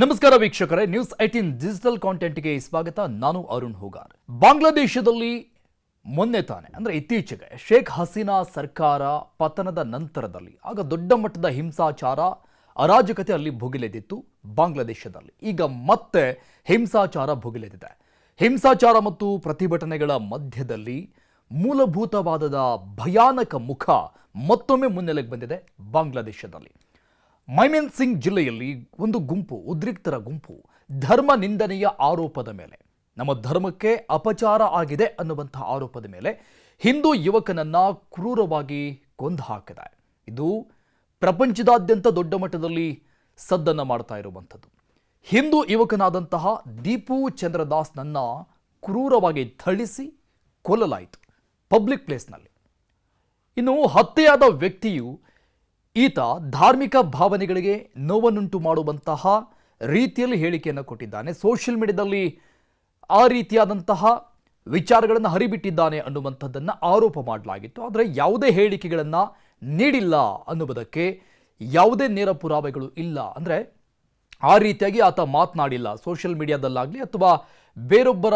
ನಮಸ್ಕಾರ ವೀಕ್ಷಕರೇ, news 18 digital ಕಾಂಟೆಂಟ್ಗೆ ಸ್ವಾಗತ. ನಾನು ಅರುಣ್ ಹೋಗಾರ್. ಬಾಂಗ್ಲಾದೇಶದಲ್ಲಿ ಮೊನ್ನೆ ತಾನೆ ಅಂದ್ರೆ ಇತ್ತೀಚೆಗೆ ಶೇಖ್ ಹಸೀನಾ ಸರ್ಕಾರ ಪತನದ ನಂತರದಲ್ಲಿ ಆಗ ದೊಡ್ಡ ಮಟ್ಟದ ಹಿಂಸಾಚಾರ ಅರಾಜಕತೆ ಅಲ್ಲಿ ಭುಗಿಲೆದಿತ್ತು ಬಾಂಗ್ಲಾದೇಶದಲ್ಲಿ. ಈಗ ಮತ್ತೆ ಹಿಂಸಾಚಾರ ಭುಗಿಲೆದಿದೆ. ಹಿಂಸಾಚಾರ ಮತ್ತು ಪ್ರತಿಭಟನೆಗಳ ಮಧ್ಯದಲ್ಲಿ ಮೂಲಭೂತವಾದದ ಭಯಾನಕ ಮುಖ ಮತ್ತೊಮ್ಮೆ ಮುನ್ನೆಲೆಗೆ ಬಂದಿದೆ ಬಾಂಗ್ಲಾದೇಶದಲ್ಲಿ. ಮೈಮೆನ್ ಸಿಂಗ್ ಜಿಲ್ಲೆಯಲ್ಲಿ ಒಂದು ಗುಂಪು, ಉದ್ರಿಕ್ತರ ಗುಂಪು, ಧರ್ಮ ನಿಂದನೆಯ ಆರೋಪದ ಮೇಲೆ, ನಮ್ಮ ಧರ್ಮಕ್ಕೆ ಅಪಚಾರ ಆಗಿದೆ ಅನ್ನುವಂತಹ ಆರೋಪದ ಮೇಲೆ ಹಿಂದೂ ಯುವಕನನ್ನ ಕ್ರೂರವಾಗಿ ಕೊಂದು ಹಾಕಿದೆ. ಇದು ಪ್ರಪಂಚದಾದ್ಯಂತ ದೊಡ್ಡ ಮಟ್ಟದಲ್ಲಿ ಸದ್ದನ್ನು ಮಾಡ್ತಾ ಇರುವಂಥದ್ದು. ಹಿಂದೂ ಯುವಕನಾದಂತಹ ದೀಪು ಚಂದ್ರದಾಸ್ನನ್ನ ಕ್ರೂರವಾಗಿ ಥಳಿಸಿ ಕೊಲ್ಲಲಾಯಿತು ಪಬ್ಲಿಕ್ ಪ್ಲೇಸ್ನಲ್ಲಿ. ಇನ್ನು ಹತ್ಯೆಯಾದ ವ್ಯಕ್ತಿಯು ಈತ ಧಾರ್ಮಿಕ ಭಾವನೆಗಳಿಗೆ ನೋವನ್ನುಂಟು ಮಾಡುವಂತಹ ರೀತಿಯಲ್ಲಿ ಹೇಳಿಕೆಯನ್ನು ಕೊಟ್ಟಿದ್ದಾನೆ. ಸೋಷಿಯಲ್ ಮೀಡಿಯಾದಲ್ಲಿ ಆ ರೀತಿಯಾದಂತಹ ವಿಚಾರಗಳನ್ನು ಹರಿಬಿಟ್ಟಿದ್ದಾನೆ ಅನ್ನುವಂಥದ್ದನ್ನು ಆರೋಪ ಮಾಡಲಾಗಿತ್ತು. ಆದರೆ ಯಾವುದೇ ಹೇಳಿಕೆಗಳನ್ನು ನೀಡಿಲ್ಲ ಅನ್ನುವುದಕ್ಕೆ ಯಾವುದೇ ನೇರ ಪುರಾವೆಗಳು ಇಲ್ಲ. ಅಂದರೆ ಆ ರೀತಿಯಾಗಿ ಆತ ಮಾತನಾಡಿಲ್ಲ ಸೋಷಿಯಲ್ ಮೀಡಿಯಾದಲ್ಲಾಗಲಿ ಅಥವಾ ಬೇರೊಬ್ಬರ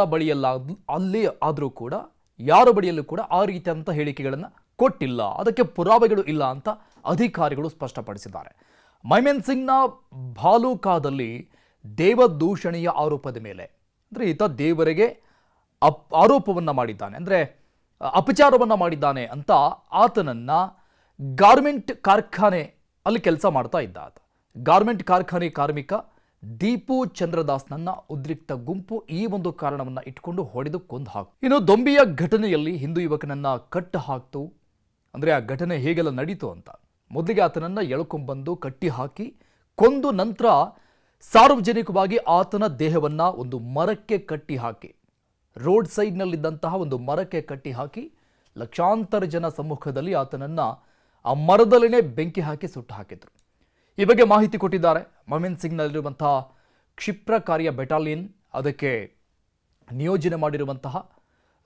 ಅಲ್ಲಿ ಆದರೂ ಕೂಡ ಯಾರ ಬಳಿಯಲ್ಲೂ ಕೂಡ ಆ ರೀತಿಯಾದಂಥ ಹೇಳಿಕೆಗಳನ್ನು ಕೊಟ್ಟಿಲ್ಲ. ಅದಕ್ಕೆ ಪುರಾವೆಗಳು ಇಲ್ಲ ಅಂತ ಅಧಿಕಾರಿಗಳು ಸ್ಪಷ್ಟಪಡಿಸಿದ್ದಾರೆ. ಮೈಮೆನ್ ಸಿಂಗ್ನ ಭಾಲೂಕಾದಲ್ಲಿ ದೇವದೂಷಣೆಯ ಆರೋಪದ ಮೇಲೆ, ಅಂದರೆ ಈತ ದೇವರಿಗೆ ಆರೋಪವನ್ನು ಮಾಡಿದ್ದಾನೆ, ಅಂದರೆ ಅಪಚಾರವನ್ನು ಮಾಡಿದ್ದಾನೆ ಅಂತ ಆತನನ್ನು ಗಾರ್ಮೆಂಟ್ ಕಾರ್ಖಾನೆ ಅಲ್ಲಿ ಕೆಲಸ ಮಾಡ್ತಾ ಇದ್ದ ಆತ. ಗಾರ್ಮೆಂಟ್ ಕಾರ್ಖಾನೆ ಕಾರ್ಮಿಕ ದೀಪು ಚಂದ್ರದಾಸ್ನನ್ನ ಉದ್ರಿಕ್ತ ಗುಂಪು ಈ ಒಂದು ಕಾರಣವನ್ನು ಇಟ್ಕೊಂಡು ಹೊಡೆದು ಕೊಂದು ಹಾಕು. ಇನ್ನು ದೊಂಬಿಯ ಘಟನೆಯಲ್ಲಿ ಹಿಂದೂ ಯುವಕನನ್ನ ಕಟ್ಟು ಹಾಕ್ತು. ಅಂದರೆ ಆ ಘಟನೆ ಹೇಗೆಲ್ಲ ನಡೀತು ಅಂತ, ಮೊದಲಿಗೆ ಆತನನ್ನು ಎಳ್ಕೊಂಡ್ಬಂದು ಕಟ್ಟಿ ಹಾಕಿ ಕೊಂದು ನಂತರ ಸಾರ್ವಜನಿಕವಾಗಿ ಆತನ ದೇಹವನ್ನು ಒಂದು ಮರಕ್ಕೆ ಕಟ್ಟಿ ಹಾಕಿ, ರೋಡ್ ಸೈಡ್ನಲ್ಲಿದ್ದಂತಹ ಒಂದು ಮರಕ್ಕೆ ಕಟ್ಟಿ ಹಾಕಿ ಲಕ್ಷಾಂತರ ಜನ ಸಮ್ಮುಖದಲ್ಲಿ ಆತನನ್ನು ಆ ಮರದಲ್ಲಿನೇ ಬೆಂಕಿ ಹಾಕಿ ಸುಟ್ಟು ಹಾಕಿದ್ರು. ಈ ಬಗ್ಗೆ ಮಾಹಿತಿ ಕೊಟ್ಟಿದ್ದಾರೆ ಮೈಮೆನ್ ಸಿಂಗ್ನಲ್ಲಿರುವಂತಹ ಕ್ಷಿಪ್ರ ಕಾರ್ಯ ಬೆಟಾಲಿಯನ್, ಅದಕ್ಕೆ ನಿಯೋಜನೆ ಮಾಡಿರುವಂತಹ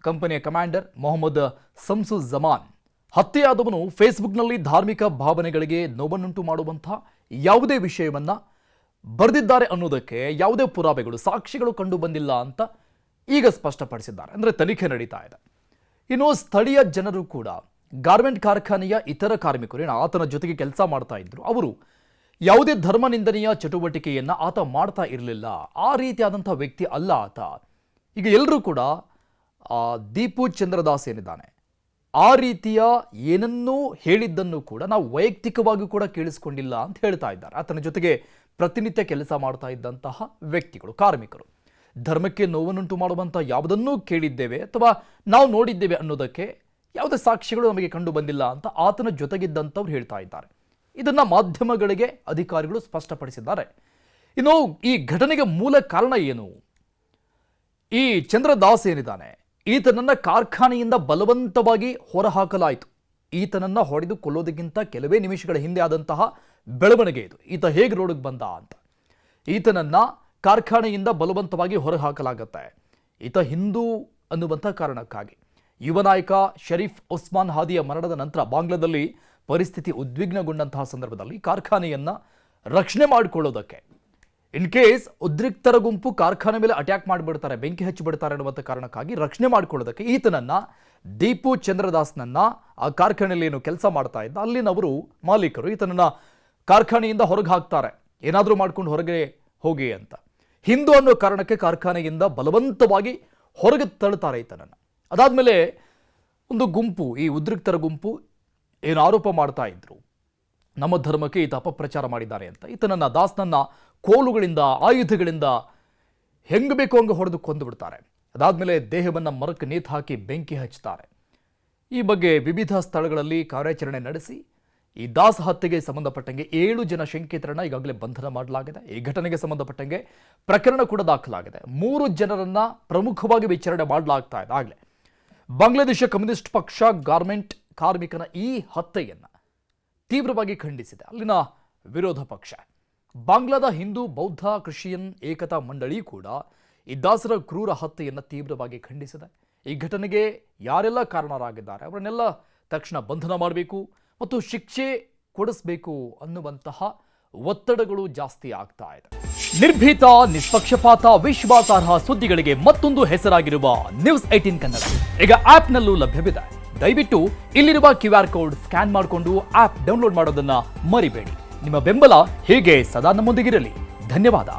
ಕಂಪನಿಯ ಕಮಾಂಡರ್ ಮೊಹಮ್ಮದ್ ಸಂಸು ಜಮಾನ್. ಹತ್ಯೆಯಾದವನು ಫೇಸ್ಬುಕ್ನಲ್ಲಿ ಧಾರ್ಮಿಕ ಭಾವನೆಗಳಿಗೆ ನೋವನ್ನುಂಟು ಮಾಡುವಂತಹ ಯಾವುದೇ ವಿಷಯವನ್ನು ಬರೆದಿದ್ದಾರೆ ಅನ್ನೋದಕ್ಕೆ ಯಾವುದೇ ಪುರಾವೆಗಳು, ಸಾಕ್ಷಿಗಳು ಕಂಡು ಬಂದಿಲ್ಲ ಅಂತ ಈಗ ಸ್ಪಷ್ಟಪಡಿಸಿದ್ದಾರೆ. ಅಂದರೆ ತನಿಖೆ ನಡೀತಾ ಇದೆ. ಇನ್ನು ಸ್ಥಳೀಯ ಜನರು ಕೂಡ ಗಾರ್ಮೆಂಟ್ ಕಾರ್ಖಾನೆಯ ಇತರ ಕಾರ್ಮಿಕರು ಆತನ ಜೊತೆಗೆ ಕೆಲಸ ಮಾಡ್ತಾ ಇದ್ರು, ಅವರು ಯಾವುದೇ ಧರ್ಮ ನಿಂದನೆಯ ಚಟುವಟಿಕೆಯನ್ನು ಆತ ಮಾಡ್ತಾ ಇರಲಿಲ್ಲ. ಆ ರೀತಿಯಾದಂಥ ವ್ಯಕ್ತಿ ಅಲ್ಲ ಆತ. ಈಗ ಎಲ್ಲರೂ ಕೂಡ ದೀಪು ಚಂದ್ರದಾಸ್ ಏನಿದ್ದಾನೆ ಆ ರೀತಿಯ ಏನನ್ನೂ ಹೇಳಿದ್ದನ್ನು ಕೂಡ ನಾವು ವೈಯಕ್ತಿಕವಾಗಿ ಕೂಡ ಕೇಳಿಸ್ಕೊಂಡಿಲ್ಲ ಅಂತ ಹೇಳ್ತಾ ಇದ್ದಾರೆ. ಆತನ ಜೊತೆಗೆ ಪ್ರತಿನಿತ್ಯ ಕೆಲಸ ಮಾಡ್ತಾ ಇದ್ದಂತಹ ವ್ಯಕ್ತಿಗಳು, ಕಾರ್ಮಿಕರು, ಧರ್ಮಕ್ಕೆ ನೋವನ್ನುಂಟು ಮಾಡುವಂಥ ಯಾವುದನ್ನೂ ಕೇಳಿದ್ದೇವೆ ಅಥವಾ ನಾವು ನೋಡಿದ್ದೇವೆ ಅನ್ನೋದಕ್ಕೆ ಯಾವುದೇ ಸಾಕ್ಷಿಗಳು ನಮಗೆ ಕಂಡು ಬಂದಿಲ್ಲ ಅಂತ ಆತನ ಜೊತೆಗಿದ್ದಂಥವ್ರು ಹೇಳ್ತಾ ಇದ್ದಾರೆ. ಇದನ್ನು ಮಾಧ್ಯಮಗಳಿಗೆ ಅಧಿಕಾರಿಗಳು ಸ್ಪಷ್ಟಪಡಿಸಿದ್ದಾರೆ. ಇನ್ನು ಈ ಘಟನೆಗೆ ಮೂಲ ಕಾರಣ ಏನು? ಈ ಚಂದ್ರದಾಸ್ ಏನಿದ್ದಾನೆ ಈತನನ್ನ ಕಾರ್ಖಾನೆಯಿಂದ ಬಲವಂತವಾಗಿ ಹೊರಹಾಕಲಾಯಿತು. ಈತನನ್ನ ಹೊಡೆದು ಕೊಲ್ಲೋದಕ್ಕಿಂತ ಕೆಲವೇ ನಿಮಿಷಗಳ ಹಿಂದೆ ಆದಂತಹ ಬೆಳವಣಿಗೆ ಇದು. ಈತ ಹೇಗೆ ರೋಡಿಗೆ ಬಂದ ಅಂತ. ಈತನನ್ನ ಕಾರ್ಖಾನೆಯಿಂದ ಬಲವಂತವಾಗಿ ಹೊರಹಾಕಲಾಗತ್ತೆ. ಈತ ಹಿಂದೂ ಅನ್ನುವಂಥ ಕಾರಣಕ್ಕಾಗಿ. ಯುವ ನಾಯಕ ಶರೀಫ್ ಉಸ್ಮಾನ್ ಹಾದಿಯ ಮರಣದ ನಂತರ ಬಾಂಗ್ಲಾದಲ್ಲಿ ಪರಿಸ್ಥಿತಿ ಉದ್ವಿಗ್ನಗೊಂಡಂತಹ ಸಂದರ್ಭದಲ್ಲಿ ಕಾರ್ಖಾನೆಯನ್ನು ರಕ್ಷಣೆ ಮಾಡಿಕೊಳ್ಳೋದಕ್ಕೆ, ಇನ್ ಕೇಸ್ ಉದ್ರಿಕ್ತರ ಗುಂಪು ಕಾರ್ಖಾನೆ ಮೇಲೆ ಅಟ್ಯಾಕ್ ಮಾಡಿಬಿಡ್ತಾರೆ, ಬೆಂಕಿ ಹಚ್ಚಿಬಿಡ್ತಾರೆ ಅನ್ನುವಂಥ ಕಾರಣಕ್ಕಾಗಿ ರಕ್ಷಣೆ ಮಾಡಿಕೊಳ್ಳೋದಕ್ಕೆ ಈತನನ್ನ ದೀಪು ಚಂದ್ರದಾಸ್ನನ್ನ ಆ ಕಾರ್ಖಾನೆಯಲ್ಲಿ ಏನು ಕೆಲಸ ಮಾಡ್ತಾ ಇದ್ದ ಅಲ್ಲಿನವರು ಮಾಲೀಕರು ಈತನನ್ನ ಕಾರ್ಖಾನೆಯಿಂದ ಹೊರಗೆ ಹಾಕ್ತಾರೆ, ಏನಾದರೂ ಮಾಡ್ಕೊಂಡು ಹೊರಗೆ ಹೋಗಿ ಅಂತ. ಹಿಂದೂ ಅನ್ನೋ ಕಾರಣಕ್ಕೆ ಕಾರ್ಖಾನೆಯಿಂದ ಬಲವಂತವಾಗಿ ಹೊರಗೆ ತಳ್ತಾರೆ ಈತನನ್ನು. ಅದಾದಮೇಲೆ ಒಂದು ಗುಂಪು, ಈ ಉದ್ರಿಕ್ತರ ಗುಂಪು ಏನು ಆರೋಪ ಮಾಡ್ತಾ ಇದ್ರು, ನಮ್ಮ ಧರ್ಮಕ್ಕೆ ಈತ ಅಪಪ್ರಚಾರ ಮಾಡಿದ್ದಾರೆ ಅಂತ. ಈತನನ್ನ ದಾಸ್ನನ್ನ ಕೋಲುಗಳಿಂದ, ಆಯುಧಗಳಿಂದ ಹೆಂಗೆ ಬೇಕೋ ಹಂಗೆ ಹೊಡೆದು ಕೊಂದು ಬಿಡ್ತಾರೆ. ಅದಾದಮೇಲೆ ದೇಹವನ್ನು ಮರಕ್ಕೆ ನೇತು ಹಾಕಿ ಬೆಂಕಿ ಹಚ್ಚುತ್ತಾರೆ. ಈ ಬಗ್ಗೆ ವಿವಿಧ ಸ್ಥಳಗಳಲ್ಲಿ ಕಾರ್ಯಾಚರಣೆ ನಡೆಸಿ ಈ ದಾಸ್ ಹತ್ಯೆಗೆ ಸಂಬಂಧಪಟ್ಟಂಗೆ 7 ಜನ ಶಂಕಿತರನ್ನ ಈಗಾಗಲೇ ಬಂಧನ ಮಾಡಲಾಗಿದೆ. ಈ ಘಟನೆಗೆ ಸಂಬಂಧಪಟ್ಟಂಗೆ ಪ್ರಕರಣ ಕೂಡ ದಾಖಲಾಗಿದೆ. 3 ಜನರನ್ನ ಪ್ರಮುಖವಾಗಿ ವಿಚಾರಣೆ ಮಾಡಲಾಗ್ತಾ ಇದೆ. ಆಗಲೇ ಬಾಂಗ್ಲಾದೇಶ ಕಮ್ಯುನಿಸ್ಟ್ ಪಕ್ಷ ಗಾರ್ಮೆಂಟ್ ಕಾರ್ಮಿಕನ ಈ ಹತ್ಯೆಯನ್ನು ತೀವ್ರವಾಗಿ ಖಂಡಿಸಿದೆ. ಅಲ್ಲಿನ ವಿರೋಧ ಪಕ್ಷ ಬಾಂಗ್ಲಾದ ಹಿಂದೂ ಬೌದ್ಧ ಕ್ರಿಶ್ಚಿಯನ್ ಏಕತಾ ಮಂಡಳಿ ಕೂಡ ಈ ದಾಸರ ಕ್ರೂರ ಹತ್ಯೆಯನ್ನು ತೀವ್ರವಾಗಿ ಖಂಡಿಸಿದೆ. ಈ ಘಟನೆಗೆ ಯಾರೆಲ್ಲ ಕಾರಣರಾಗಿದ್ದಾರೆ ಅವರನ್ನೆಲ್ಲ ತಕ್ಷಣ ಬಂಧನ ಮಾಡಬೇಕು ಮತ್ತು ಶಿಕ್ಷೆ ಕೊಡಿಸಬೇಕು ಅನ್ನುವಂತಹ ಒತ್ತಡಗಳು ಜಾಸ್ತಿ ಆಗ್ತಾ ಇದೆ. ನಿರ್ಭೀತ, ನಿಷ್ಪಕ್ಷಪಾತ, ವಿಶ್ವಾಸಾರ್ಹ ಸುದ್ದಿಗಳಿಗೆ ಮತ್ತೊಂದು ಹೆಸರಾಗಿರುವ ನ್ಯೂಸ್ 18 ಕನ್ನಡ ಈಗ ಆಪ್ನಲ್ಲೂ ಲಭ್ಯವಿದೆ. ದಯವಿಟ್ಟು ಇಲ್ಲಿರುವ QR ಕೋಡ್ ಸ್ಕ್ಯಾನ್ ಮಾಡಿಕೊಂಡು ಆಪ್ ಡೌನ್ಲೋಡ್ ಮಾಡೋದನ್ನ ಮರಿಬೇಡಿ. ನಿಮ್ಮ ಬೆಂಬಲ ಹೀಗೆ ಸದಾ ನಮ್ಮೊಂದಿಗಿರಲಿ. ಧನ್ಯವಾದ.